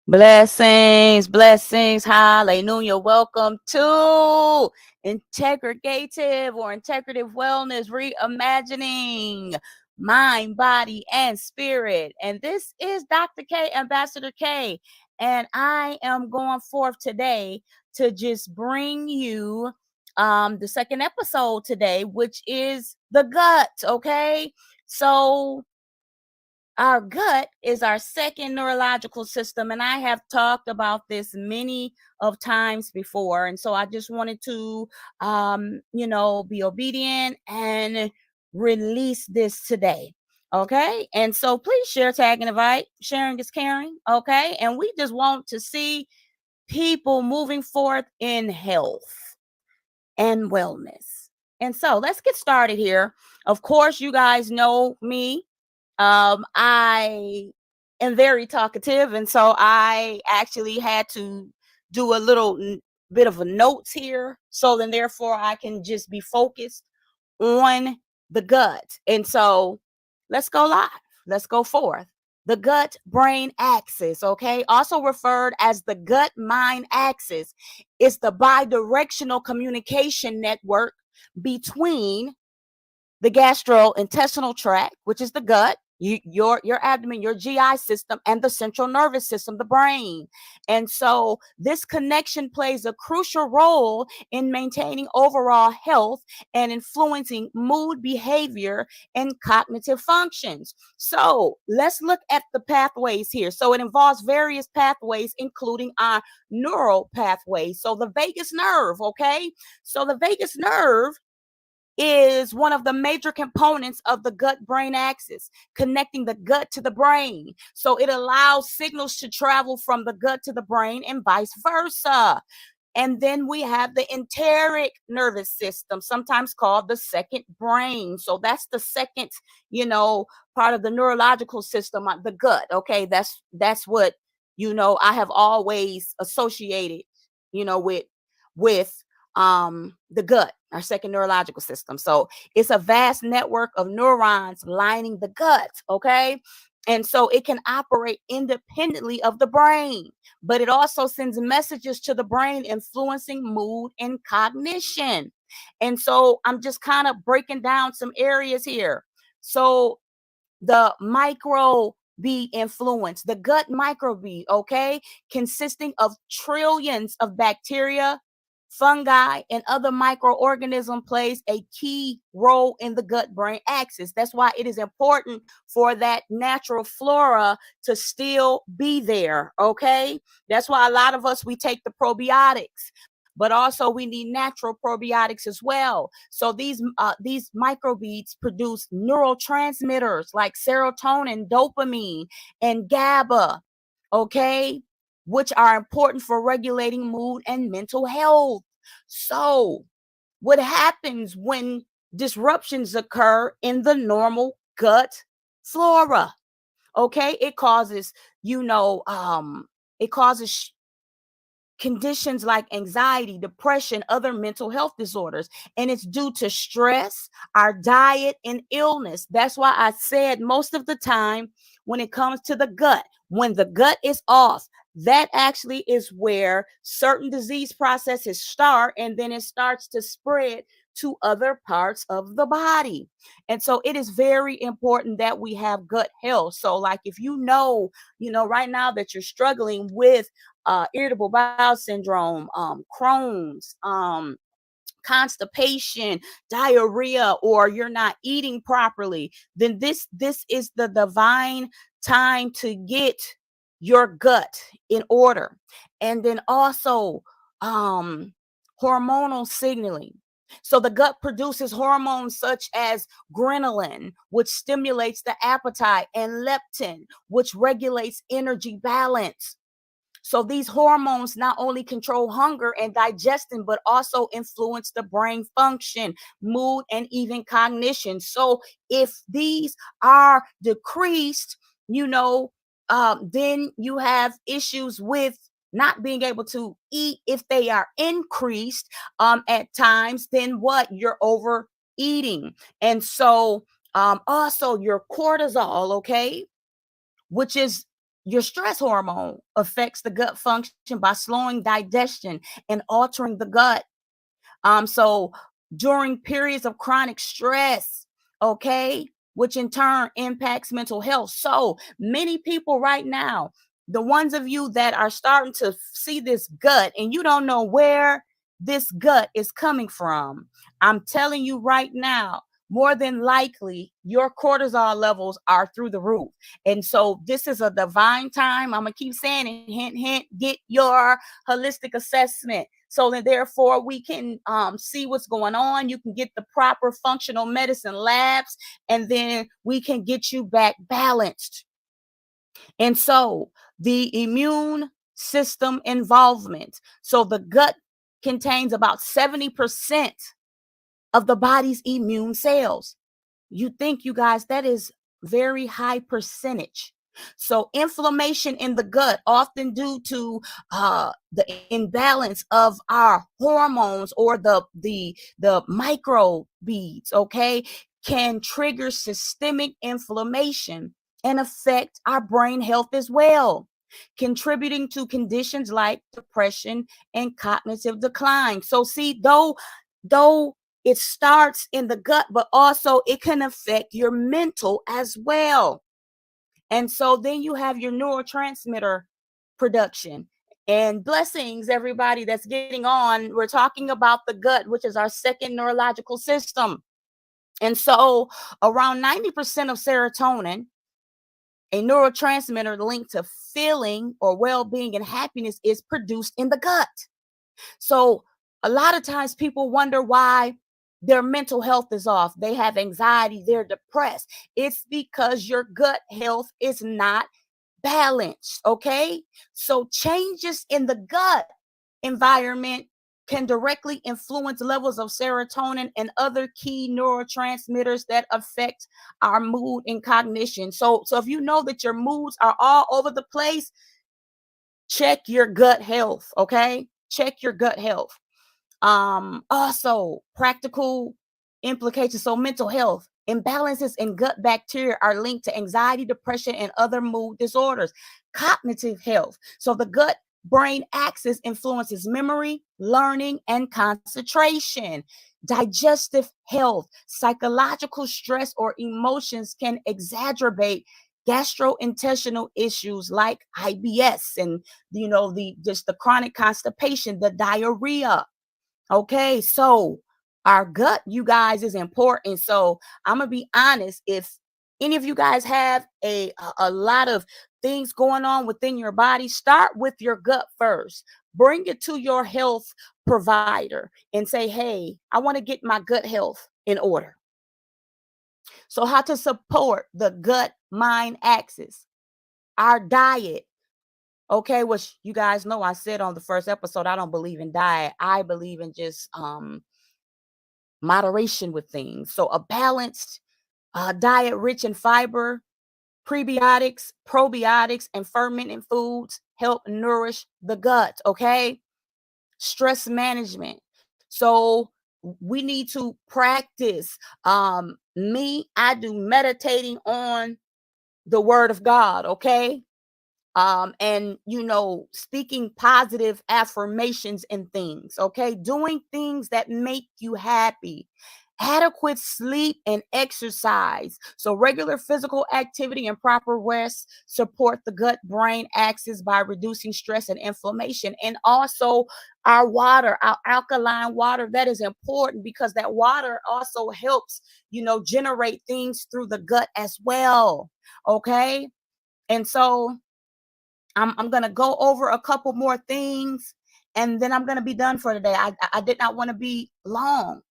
Blessings, blessings, hallelujah. Welcome to Integrative or Integrative Wellness Reimagining Mind, Body, and Spirit. And this is Dr. K, Ambassador K. And I am going forth today to just bring you the second episode today, which is the gut. Okay. So our gut is our second neurological system, and I have talked about this many of times before. And so I just wanted to, be obedient and release this today. Okay. And so please share, tag, and invite. Sharing is caring. Okay. And we just want to see people moving forth in health and wellness. And so let's get started here. Of course, you guys know me. I am very talkative, and so I actually had to do a little bit of a notes here, so then therefore I can just be focused on the gut. And so let's go live. Let's go forth. The gut brain axis, okay, also referred as the gut mind axis, is the bidirectional communication network between the gastrointestinal tract, which is the gut, your abdomen, your GI system, and the central nervous system, the brain. And so this connection plays a crucial role in maintaining overall health and influencing mood, behavior, and cognitive functions. So let's look at the pathways here. So it involves various pathways, including our neural pathways. So the vagus nerve, okay? So the vagus nerve is one of the major components of the gut brain axis, connecting the gut to the brain. So it allows signals to travel from the gut to the brain and vice versa. And then we have the enteric nervous system, sometimes called the second brain. So that's the second, part of the neurological system, the gut. Okay, that's what I have always associated, with the gut, our second neurological system. So it's a vast network of neurons lining the gut. Okay. And so it can operate independently of the brain, but it also sends messages to the brain, influencing mood and cognition. And so I'm just kind of breaking down some areas here. So the microbe influence, the gut microbe, okay, consisting of trillions of bacteria, fungi, and other microorganisms, plays a key role in the gut brain axis. That's why it is important for that natural flora to still be there. Okay. That's why a lot of us, we take the probiotics, but also we need natural probiotics as well. So these microbes produce neurotransmitters like serotonin, dopamine, and GABA, okay, which are important for regulating mood and mental health. So what happens when disruptions occur in the normal gut flora? Okay, it causes, it causes conditions like anxiety, depression, other mental health disorders. And it's due to stress, our diet, and illness. That's why I said most of the time when it comes to the gut, when the gut is off, that actually is where certain disease processes start, and then it starts to spread to other parts of the body. And so it is very important that we have gut health. So like if right now that you're struggling with irritable bowel syndrome, Crohn's, constipation, diarrhea, or you're not eating properly, then this is the divine time to get your gut in order. And then also hormonal signaling. So the gut produces hormones such as ghrelin, which stimulates the appetite, and leptin, which regulates energy balance. So these hormones not only control hunger and digestion, but also influence the brain function, mood, and even cognition. So if these are decreased, then you have issues with not being able to eat. If they are increased at times, then what? You're overeating. And so also your cortisol, okay, which is Your stress hormone affects the gut function by slowing digestion and altering the gut. So during periods of chronic stress, okay, which in turn impacts mental health. So many people right now, the ones of you that are starting to see this gut and you don't know where this gut is coming from, I'm telling you right now, more than likely your cortisol levels are through the roof. And so this is a divine time. I'm gonna keep saying it, hint, hint, get your holistic assessment so that therefore we can see what's going on. You can get the proper functional medicine labs, and then we can get you back balanced. And so the immune system involvement. So the gut contains about 70% of the body's immune cells. You think, you guys, that is very high percentage. So inflammation in the gut, often due to the imbalance of our hormones or the microbeads, okay, can trigger systemic inflammation and affect our brain health as well, contributing to conditions like depression and cognitive decline. So see, though it starts in the gut, but also it can affect your mental as well. And so then you have your neurotransmitter production. And blessings, everybody that's getting on. We're talking about the gut, which is our second neurological system. And so around 90% of serotonin, a neurotransmitter linked to feeling or well-being and happiness, is produced in the gut. So a lot of times people wonder why their mental health is off. They have anxiety, they're depressed. It's because your gut health is not balanced, okay? So changes in the gut environment can directly influence levels of serotonin and other key neurotransmitters that affect our mood and cognition. So if you know that your moods are all over the place, check your gut health, okay? Check your gut health. Also practical implications. So mental health imbalances in gut bacteria are linked to anxiety, depression, and other mood disorders. Cognitive health. So the gut brain axis influences memory, learning, and concentration. Digestive health. Psychological stress or emotions can exacerbate gastrointestinal issues like IBS and the just the chronic constipation, the diarrhea. Okay, so our gut, you guys, is important. So I'm gonna be honest. If any of you guys have a lot of things going on within your body, start with your gut first. Bring it to your health provider and say, "Hey, I want to get my gut health in order." So how to support the gut mind axis? Our diet. Okay, which you guys know I said on the first episode, I don't believe in diet. I believe in just moderation with things. So a balanced diet rich in fiber, prebiotics, probiotics, and fermented foods help nourish the gut. Okay, stress management. So we need to practice. I do meditating on the word of God. Okay, and speaking positive affirmations and things, okay, doing things that make you happy, adequate sleep and exercise. So regular physical activity and proper rest support the gut brain axis by reducing stress and inflammation. And also our water, our alkaline water, that is important because that water also helps generate things through the gut as well. Okay, and so I'm gonna go over a couple more things, and then I'm gonna be done for today. I did not want to be long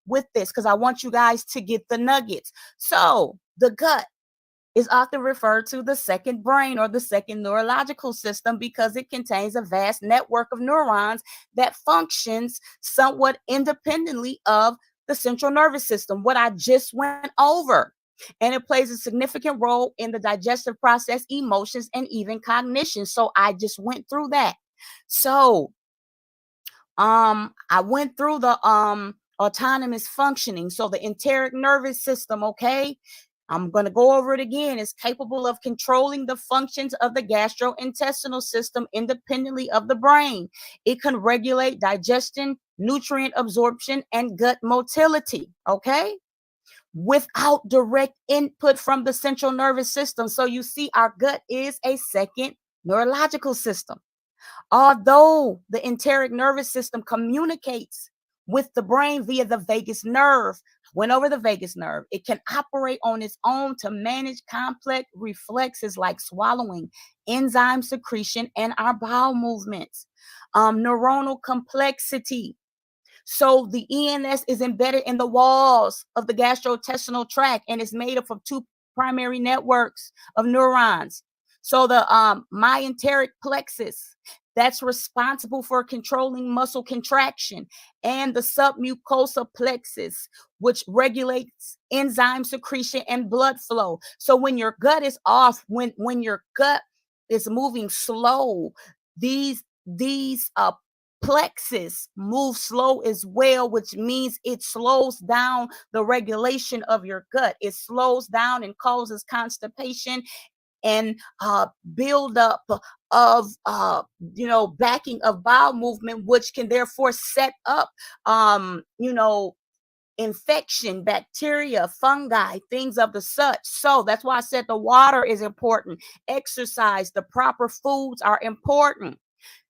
with this because I want you guys to get the nuggets. So the gut is often referred to the second brain or the second neurological system because it contains a vast network of neurons that functions somewhat independently of the central nervous system, what I just went over. And it plays a significant role in the digestive process, emotions, and even cognition. So I just went through that. So I went through the autonomous functioning. So the enteric nervous system, okay, I'm going to go over it again. It's capable of controlling the functions of the gastrointestinal system independently of the brain. It can regulate digestion, nutrient absorption, and gut motility. Okay, without direct input from the central nervous system. So you see, our gut is a second neurological system. Although the enteric nervous system communicates with the brain via the vagus nerve, went over the vagus nerve, it can operate on its own to manage complex reflexes like swallowing, enzyme secretion, and our bowel movements. Neuronal complexity. So the ENS is embedded in the walls of the gastrointestinal tract and is made up of two primary networks of neurons. So the myenteric plexus, that's responsible for controlling muscle contraction, and the submucosa plexus, which regulates enzyme secretion and blood flow. So when your gut is off, when your gut is moving slow, these plexus move slow as well, which means it slows down the regulation of your gut. It slows down and causes constipation and build up of backing of bowel movement, which can therefore set up infection, bacteria, fungi, things of the such. So that's why I said the water is important. Exercise, the proper foods are important.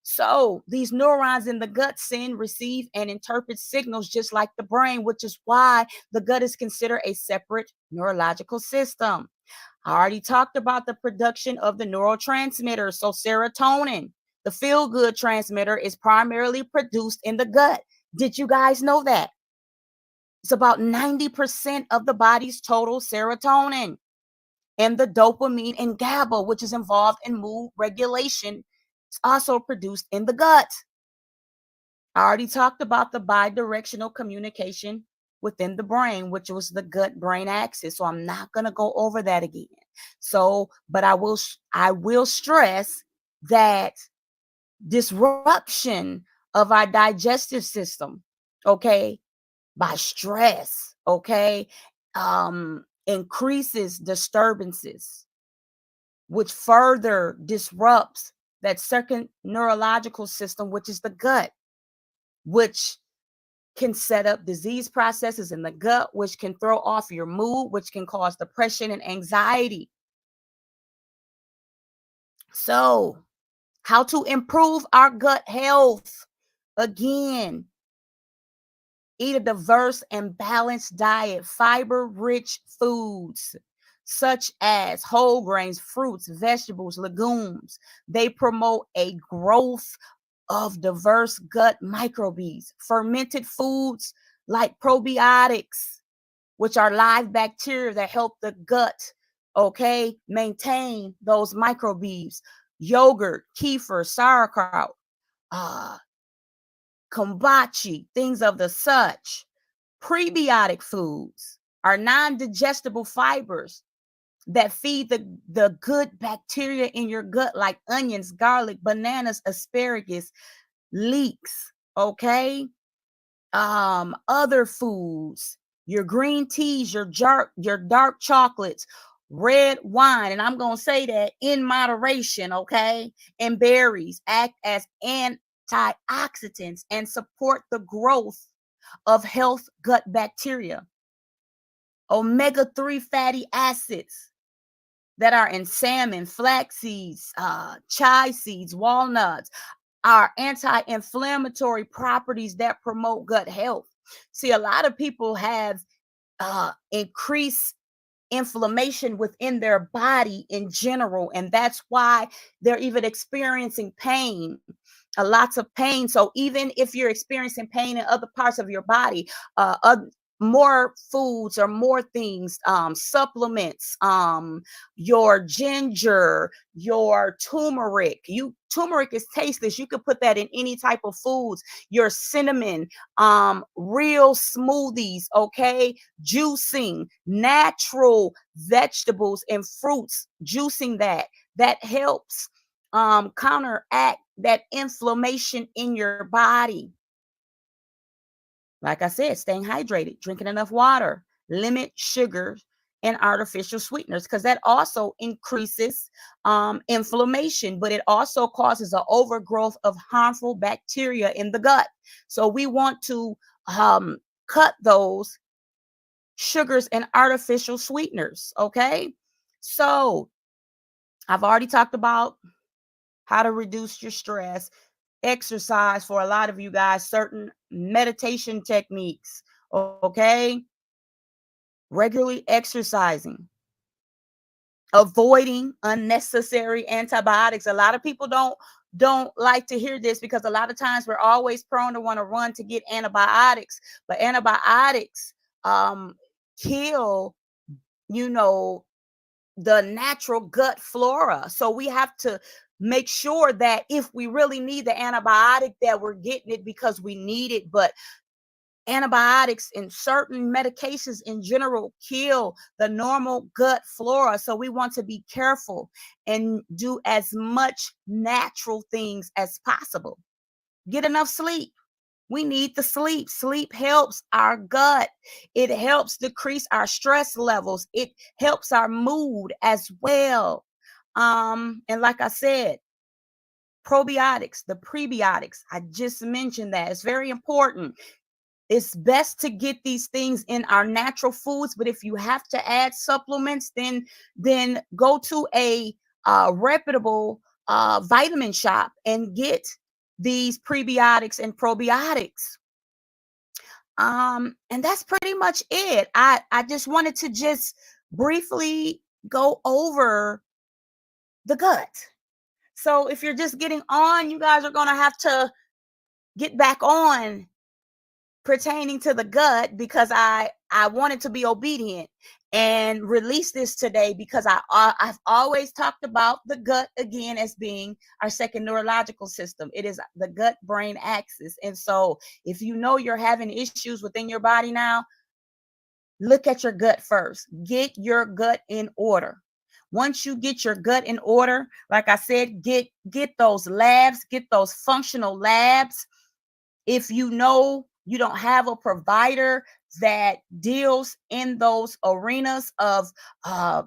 So these neurons in the gut send, receive, and interpret signals just like the brain, which is why the gut is considered a separate neurological system. I already talked about the production of the neurotransmitters. So serotonin, the feel-good transmitter, is primarily produced in the gut. Did you guys know that? It's about 90% of the body's total serotonin. And the dopamine and GABA, which is involved in mood regulation, is also produced in the gut. I already talked about the bidirectional communication within the brain, which was the gut-brain axis. So I'm not going to go over that again. So, but I will stress that disruption of our digestive system, okay, by stress, okay, increases disturbances, which further disrupts that second neurological system, which is the gut, which can set up disease processes in the gut, which can throw off your mood, which can cause depression and anxiety. So, how to improve our gut health? Again, eat a diverse and balanced diet, fiber-rich foods such as whole grains, fruits, vegetables, legumes. They promote a growth of diverse gut microbes. Fermented foods like probiotics, which are live bacteria that help the gut, okay, maintain those microbes. Yogurt, kefir, sauerkraut, uh, kombucha, things of the such. Prebiotic foods are non-digestible fibers that feed the good bacteria in your gut, like onions, garlic, bananas, asparagus, leeks, okay? Other foods, your green teas, your dark chocolates, red wine, and I'm going to say that in moderation, okay? And berries act as antioxidants and support the growth of health gut bacteria. Omega-3 fatty acids that are in salmon, flax seeds, chia seeds, walnuts, are anti-inflammatory properties that promote gut health. See, a lot of people have increased inflammation within their body in general, and that's why they're even experiencing pain, lots of pain. So even if you're experiencing pain in other parts of your body, more foods or more things, supplements, your ginger, your turmeric. Turmeric is tasteless. You could put that in any type of foods. Your cinnamon, real smoothies, okay, juicing, natural vegetables and fruits, juicing that helps counteract that inflammation in your body. Like I said, staying hydrated, drinking enough water, limit sugars and artificial sweeteners, because that also increases inflammation, but it also causes an overgrowth of harmful bacteria in the gut. So we want to cut those sugars and artificial sweeteners. Okay. So I've already talked about how to reduce your stress, exercise for a lot of you guys, certain meditation techniques. Okay. Regularly exercising, avoiding unnecessary antibiotics. A lot of people don't like to hear this, because a lot of times we're always prone to want to run to get antibiotics, but antibiotics kill, you know, the natural gut flora. So we have to make sure that if we really need the antibiotic, that we're getting it because we need it. But antibiotics and certain medications in general kill the normal gut flora. So we want to be careful and do as much natural things as possible. Get enough sleep. We need the sleep. Sleep helps our gut. It helps decrease our stress levels. It helps our mood as well. And like I said, probiotics, the prebiotics, I just mentioned that. It's very important. It's best to get these things in our natural foods, but if you have to add supplements, then go to a reputable vitamin shop and get these prebiotics and probiotics. And that's pretty much it. I just wanted to just briefly go over the gut. So if you're just getting on, you guys are going to have to get back on pertaining to the gut, because I wanted to be obedient and release this today, because I've always talked about the gut again as being our second neurological system. It is the gut brain axis. And so if you know you're having issues within your body now, look at your gut first. Get your gut in order. Once you get your gut in order, like I said, get those labs, get those functional labs. If you know you don't have a provider that deals in those arenas of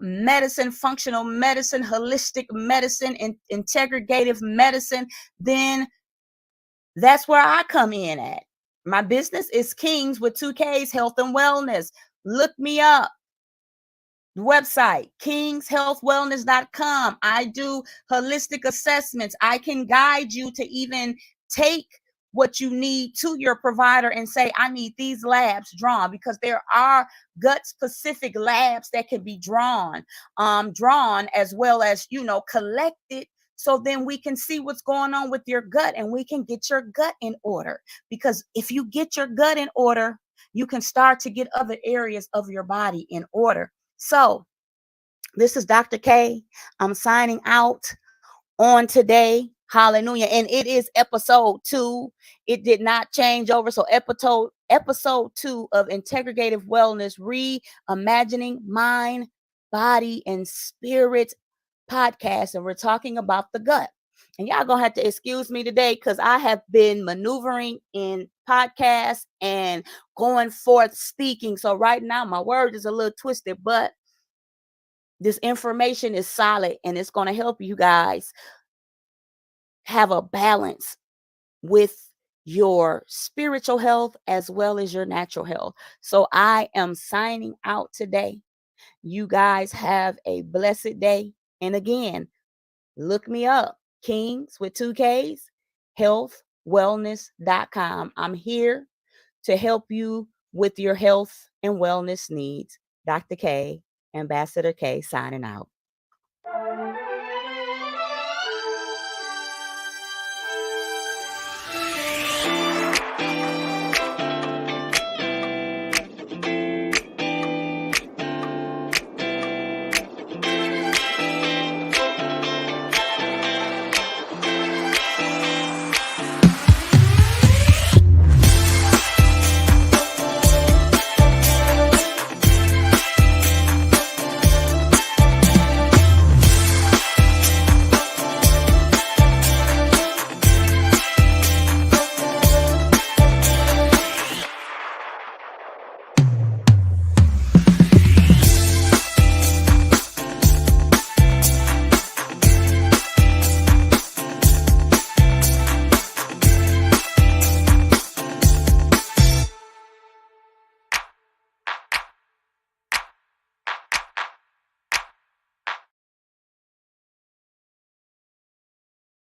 medicine, functional medicine, holistic medicine, and integrative medicine, then that's where I come in at. My business is Kings with 2Ks, Health and Wellness. Look me up. Website, kingshealthwellness.com. I do holistic assessments. I can guide you to even take what you need to your provider and say, I need these labs drawn, because there are gut specific labs that can be drawn as well as, collected. So then we can see what's going on with your gut, and we can get your gut in order. Because if you get your gut in order, you can start to get other areas of your body in order. So this is Dr. K. I'm signing out on today. Hallelujah. And it is episode 2. It did not change over. So episode 2 of Integrative Wellness, Reimagining Mind, Body, and Spirit podcast. And we're talking about the gut. And y'all gonna have to excuse me today, because I have been maneuvering in podcasts and going forth speaking. So right now my word is a little twisted, but this information is solid, and it's going to help you guys have a balance with your spiritual health as well as your natural health. So I am signing out today. You guys have a blessed day. And again, look me up, Kings with 2Ks, healthwellness.com. I'm here to help you with your health and wellness needs. Dr. K, Ambassador K, signing out.